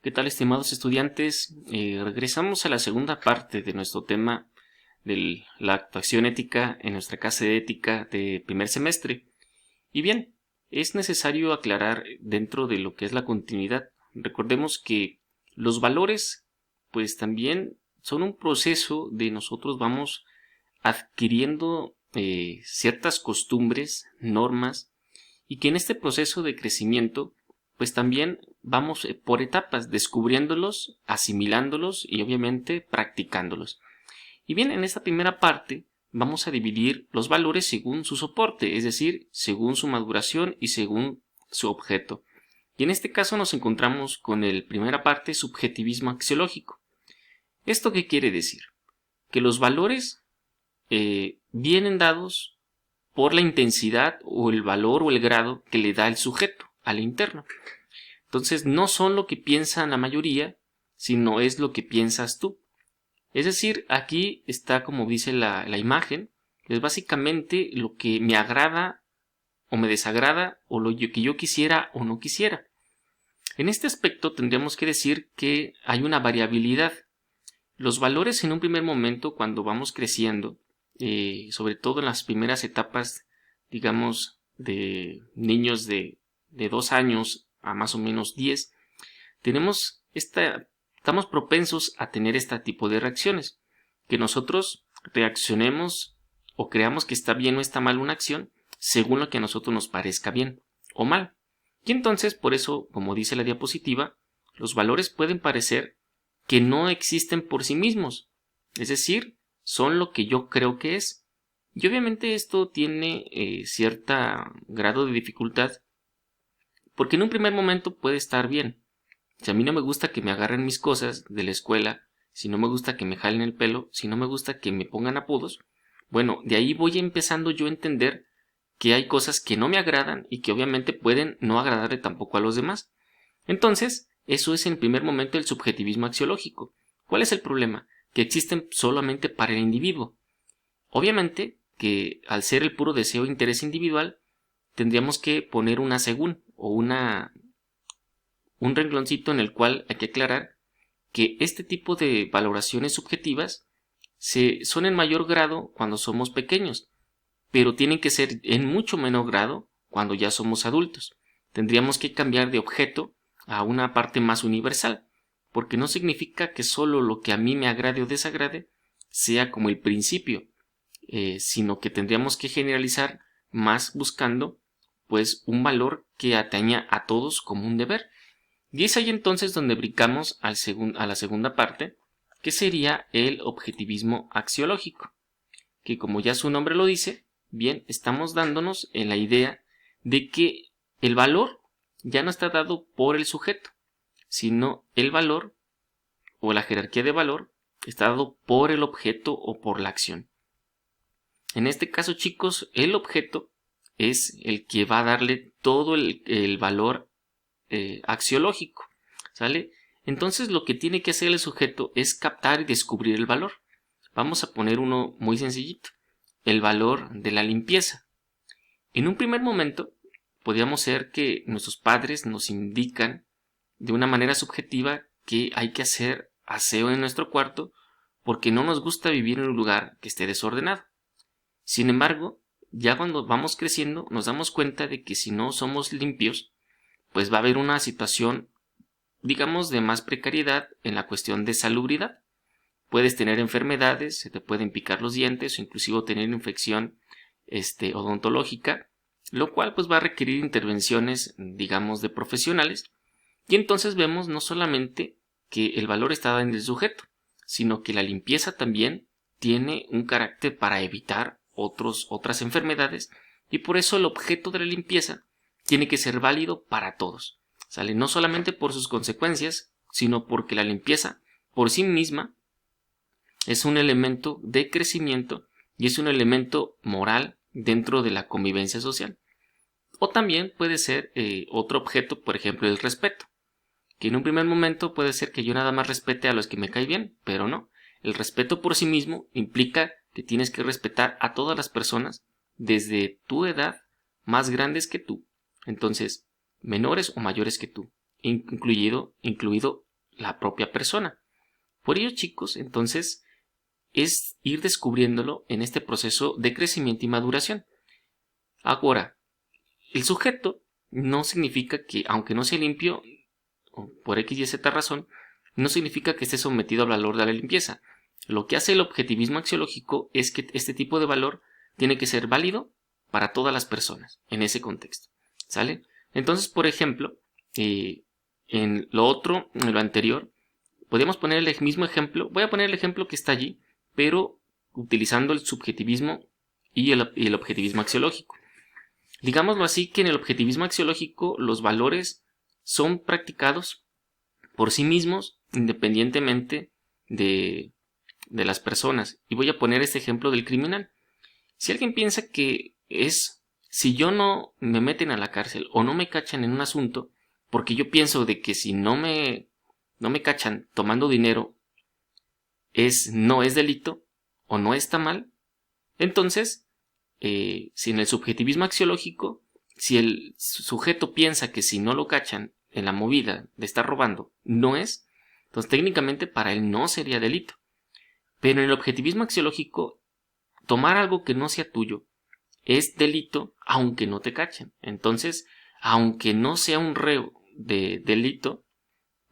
¿Qué tal, estimados estudiantes? Regresamos a la segunda parte de nuestro tema de la actuación ética en nuestra clase de ética de primer semestre. Y bien, es necesario aclarar dentro de lo que es la continuidad. Recordemos que los valores, pues también son un proceso de nosotros vamos adquiriendo ciertas costumbres, normas, y que en este proceso de crecimiento pues también vamos por etapas, descubriéndolos, asimilándolos y obviamente practicándolos. Y bien, en esta primera parte vamos a dividir los valores según su soporte, es decir, según su maduración y según su objeto. Y en este caso nos encontramos con el primera parte, subjetivismo axiológico. ¿Esto qué quiere decir? Que los valores vienen dados por la intensidad o el valor o el grado que le da el sujeto al interno. Entonces no son lo que piensa la mayoría, sino es lo que piensas tú. Es decir, aquí está como dice la imagen, es básicamente lo que me agrada o me desagrada o lo que yo quisiera o no quisiera. En este aspecto tendríamos que decir que hay una variabilidad. Los valores en un primer momento cuando vamos creciendo, sobre todo en las primeras etapas, digamos, de niños de 2 años a más o menos 10, estamos propensos a tener este tipo de reacciones, que nosotros reaccionemos o creamos que está bien o está mal una acción según lo que a nosotros nos parezca bien o mal. Y entonces, por eso, como dice la diapositiva, los valores pueden parecer que no existen por sí mismos, es decir, son lo que yo creo que es. Y obviamente esto tiene cierto grado de dificultad, porque en un primer momento puede estar bien. Si a mí no me gusta que me agarren mis cosas de la escuela, si no me gusta que me jalen el pelo, si no me gusta que me pongan apodos, bueno, de ahí voy empezando yo a entender que hay cosas que no me agradan y que obviamente pueden no agradarle tampoco a los demás. Entonces, eso es en primer momento el subjetivismo axiológico. ¿Cuál es el problema? Que existen solamente para el individuo. Obviamente que al ser el puro deseo e interés individual, tendríamos que poner una según o un rengloncito en el cual hay que aclarar que este tipo de valoraciones subjetivas son en mayor grado cuando somos pequeños, pero tienen que ser en mucho menor grado cuando ya somos adultos. Tendríamos que cambiar de objeto a una parte más universal, porque no significa que solo lo que a mí me agrade o desagrade sea como el principio, sino que tendríamos que generalizar más buscando pues un valor que ataña a todos como un deber. Y es ahí entonces donde brincamos a la segunda parte, que sería el objetivismo axiológico, que como ya su nombre lo dice, bien, estamos dándonos en la idea de que el valor ya no está dado por el sujeto, sino el valor o la jerarquía de valor está dado por el objeto o por la acción. En este caso, chicos, el objeto es el que va a darle todo el valor axiológico, ¿sale? Entonces lo que tiene que hacer el sujeto es captar y descubrir el valor. Vamos a poner uno muy sencillito, el valor de la limpieza. En un primer momento, podríamos ser que nuestros padres nos indican de una manera subjetiva que hay que hacer aseo en nuestro cuarto porque no nos gusta vivir en un lugar que esté desordenado. Sin embargo, ya cuando vamos creciendo nos damos cuenta de que si no somos limpios, pues va a haber una situación, digamos, de más precariedad en la cuestión de salubridad. Puedes tener enfermedades, se te pueden picar los dientes o inclusive tener infección odontológica, lo cual pues va a requerir intervenciones, digamos, de profesionales. Y entonces vemos no solamente que el valor está en el sujeto, sino que la limpieza también tiene un carácter para evitar otras enfermedades, y por eso el objeto de la limpieza tiene que ser válido para todos, ¿sale? No solamente por sus consecuencias, sino porque la limpieza por sí misma es un elemento de crecimiento y es un elemento moral dentro de la convivencia social. O también puede ser otro objeto, por ejemplo, el respeto, que en un primer momento puede ser que yo nada más respete a los que me caen bien, pero no. El respeto por sí mismo implica que tienes que respetar a todas las personas desde tu edad, más grandes que tú, entonces menores o mayores que tú, incluido la propia persona. Por ello, chicos, entonces es ir descubriéndolo en este proceso de crecimiento y maduración. Ahora, el sujeto no significa que, aunque no sea limpio, por X y Z razón, no significa que esté sometido al valor de la limpieza. Lo que hace el objetivismo axiológico es que este tipo de valor tiene que ser válido para todas las personas en ese contexto. ¿Sale? Entonces, por ejemplo, en lo anterior, podemos poner el mismo ejemplo. Voy a poner el ejemplo que está allí, pero utilizando el subjetivismo y el objetivismo axiológico. Digámoslo así, que en el objetivismo axiológico los valores son practicados por sí mismos independientemente de las personas. Y voy a poner este ejemplo del criminal. Si alguien piensa que si yo no me meten a la cárcel o no me cachan en un asunto, porque yo pienso de que si no me cachan tomando dinero no es delito o no está mal, entonces, si en el subjetivismo axiológico, si el sujeto piensa que si no lo cachan en la movida de estar robando, no es, entonces técnicamente para él no sería delito. Pero en el objetivismo axiológico, tomar algo que no sea tuyo es delito aunque no te cachen. Entonces, aunque no sea un reo de delito,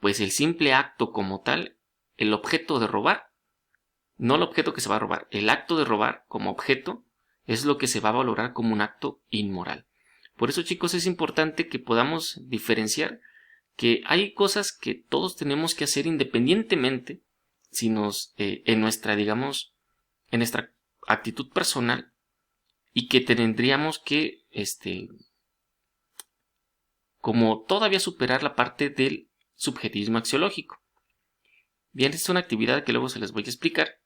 pues el simple acto como tal, el objeto de robar, no el objeto que se va a robar, el acto de robar como objeto es lo que se va a valorar como un acto inmoral. Por eso, chicos, es importante que podamos diferenciar que hay cosas que todos tenemos que hacer independientemente si en nuestra actitud personal, y que tendríamos que como todavía superar la parte del subjetivismo axiológico. Bien, esta es una actividad que luego se les voy a explicar.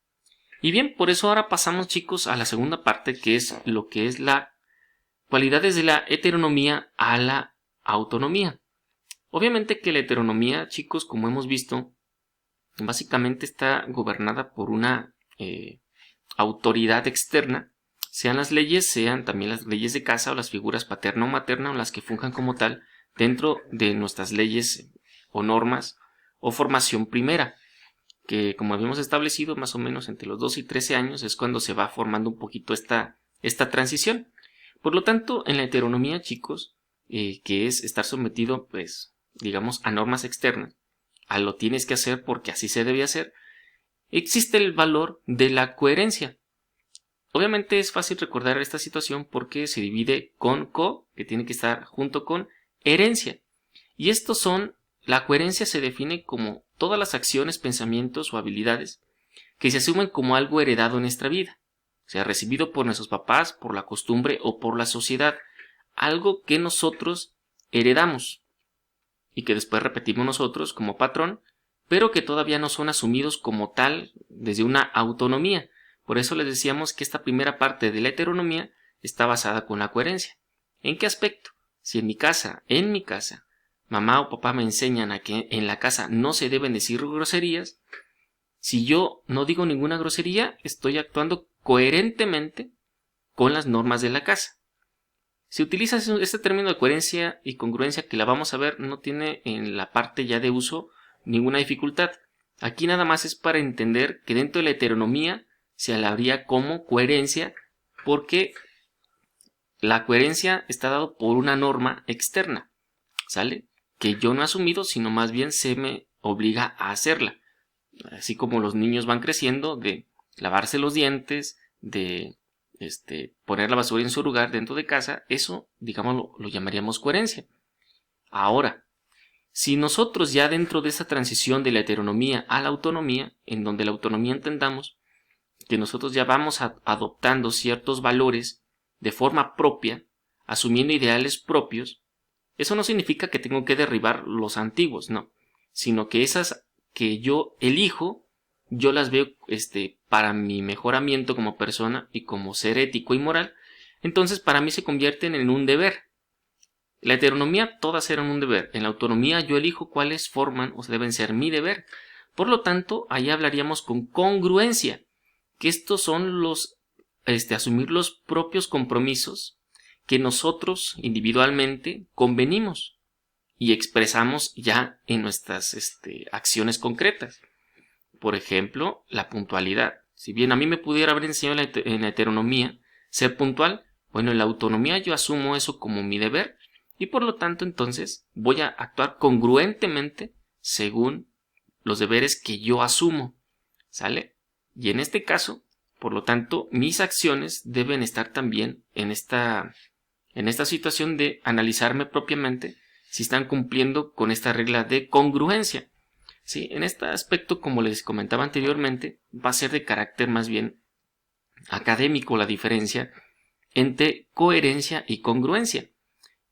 Y bien, por eso ahora pasamos, chicos, a la segunda parte, que es lo que es la cualidades de la heteronomía a la autonomía. Obviamente que la heteronomía, chicos, como hemos visto, básicamente está gobernada por una autoridad externa, sean las leyes, sean también las leyes de casa o las figuras paterna o materna o las que funjan como tal dentro de nuestras leyes o normas o formación primera, que como habíamos establecido más o menos entre los 12 y 13 años es cuando se va formando un poquito esta transición. Por lo tanto, en la heteronomía, chicos, que es estar sometido, pues, digamos, a normas externas, a lo tienes que hacer porque así se debe hacer, existe el valor de la coherencia. Obviamente es fácil recordar esta situación porque se divide con que tiene que estar junto con herencia. Y la coherencia se define como todas las acciones, pensamientos o habilidades que se asumen como algo heredado en nuestra vida, sea recibido por nuestros papás, por la costumbre o por la sociedad, algo que nosotros heredamos y que después repetimos nosotros como patrón, pero que todavía no son asumidos como tal desde una autonomía. Por eso les decíamos que esta primera parte de la heteronomía está basada con la coherencia. ¿En qué aspecto? Si en mi casa, mamá o papá me enseñan a que en la casa no se deben decir groserías, si yo no digo ninguna grosería, estoy actuando coherentemente con las normas de la casa. Si utilizas este término de coherencia y congruencia que la vamos a ver, no tiene en la parte ya de uso ninguna dificultad. Aquí nada más es para entender que dentro de la heteronomía se hablaría como coherencia porque la coherencia está dado por una norma externa, ¿sale? Que yo no he asumido, sino más bien se me obliga a hacerla. Así como los niños van creciendo de lavarse los dientes, de poner la basura en su lugar dentro de casa, eso, digamos, lo llamaríamos coherencia. Ahora, si nosotros ya dentro de esa transición de la heteronomía a la autonomía, en donde la autonomía entendamos que nosotros ya vamos adoptando ciertos valores de forma propia, asumiendo ideales propios, eso no significa que tengo que derribar los antiguos, no, sino que esas que yo elijo, yo las veo para mi mejoramiento como persona y como ser ético y moral, entonces para mí se convierten en un deber. La heteronomía todas eran un deber, en la autonomía yo elijo cuáles forman o deben ser mi deber. Por lo tanto, ahí hablaríamos con congruencia, que estos son asumir los propios compromisos que nosotros individualmente convenimos y expresamos ya en nuestras acciones concretas. Por ejemplo, la puntualidad. Si bien a mí me pudiera haber enseñado en la heteronomía ser puntual, bueno, en la autonomía yo asumo eso como mi deber y por lo tanto entonces voy a actuar congruentemente según los deberes que yo asumo, ¿sale? Y en este caso, por lo tanto, mis acciones deben estar también en esta situación de analizarme propiamente si están cumpliendo con esta regla de congruencia. Sí, en este aspecto, como les comentaba anteriormente, va a ser de carácter más bien académico la diferencia entre coherencia y congruencia,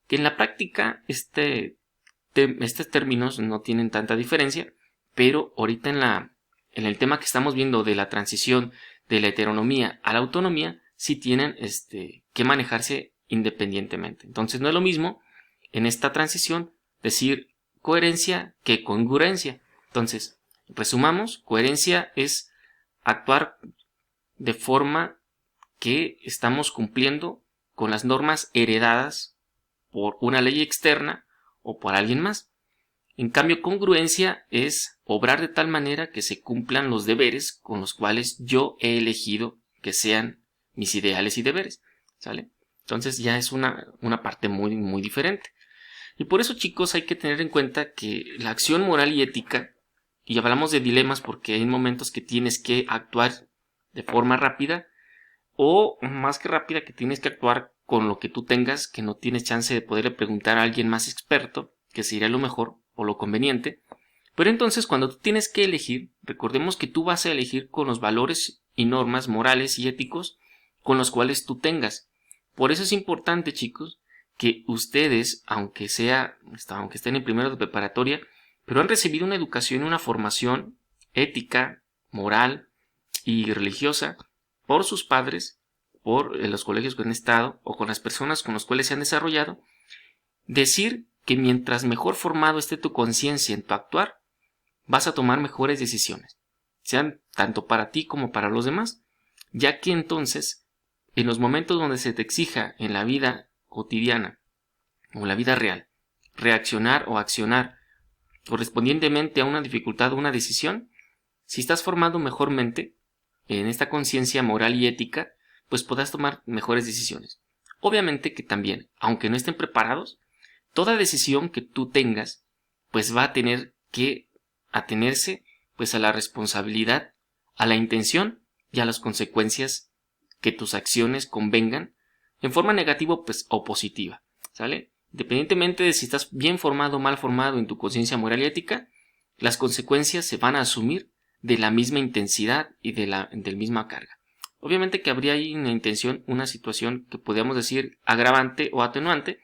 que en la práctica estos términos no tienen tanta diferencia, pero ahorita en el tema que estamos viendo de la transición de la heteronomía a la autonomía, sí tienen que manejarse independientemente. Entonces no es lo mismo en esta transición decir coherencia que congruencia. Entonces, resumamos, coherencia es actuar de forma que estamos cumpliendo con las normas heredadas por una ley externa o por alguien más. En cambio, congruencia es obrar de tal manera que se cumplan los deberes con los cuales yo he elegido que sean mis ideales y deberes, ¿sale? Entonces ya es una parte muy, muy diferente. Y por eso, chicos, hay que tener en cuenta que la acción moral y ética, y hablamos de dilemas porque hay momentos que tienes que actuar de forma rápida, o más que rápida, que tienes que actuar con lo que tú tengas, que no tienes chance de poderle preguntar a alguien más experto, que sería lo mejor o lo conveniente. Pero entonces, cuando tú tienes que elegir, recordemos que tú vas a elegir con los valores y normas morales y éticos con los cuales tú tengas. Por eso es importante, chicos, que ustedes, aunque estén en primero de preparatoria, pero han recibido una educación y una formación ética, moral y religiosa por sus padres, por los colegios que han estado o con las personas con las cuales se han desarrollado, decir que mientras mejor formado esté tu conciencia en tu actuar, vas a tomar mejores decisiones, sean tanto para ti como para los demás, ya que entonces, en los momentos donde se te exija en la vida cotidiana o en la vida real, reaccionar o accionar correspondientemente a una dificultad o una decisión, si estás formado mejormente en esta conciencia moral y ética, pues podrás tomar mejores decisiones. Obviamente que también, aunque no estén preparados, toda decisión que tú tengas, pues va a tener que atenerse pues a la responsabilidad, a la intención y a las consecuencias que tus acciones convengan en forma negativa pues, o positiva, ¿sale? Independientemente de si estás bien formado o mal formado en tu conciencia moral y ética, las consecuencias se van a asumir de la misma intensidad y de la misma carga. Obviamente que habría ahí una intención, una situación que podríamos decir agravante o atenuante,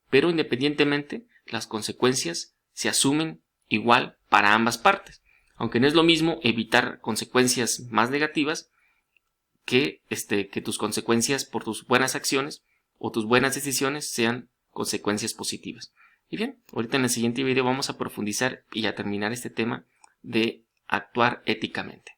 pero independientemente las consecuencias se asumen igual para ambas partes, aunque no es lo mismo evitar consecuencias más negativas que tus consecuencias por tus buenas acciones o tus buenas decisiones sean consecuencias positivas. Y bien, ahorita en el siguiente video vamos a profundizar y a terminar este tema de actuar éticamente.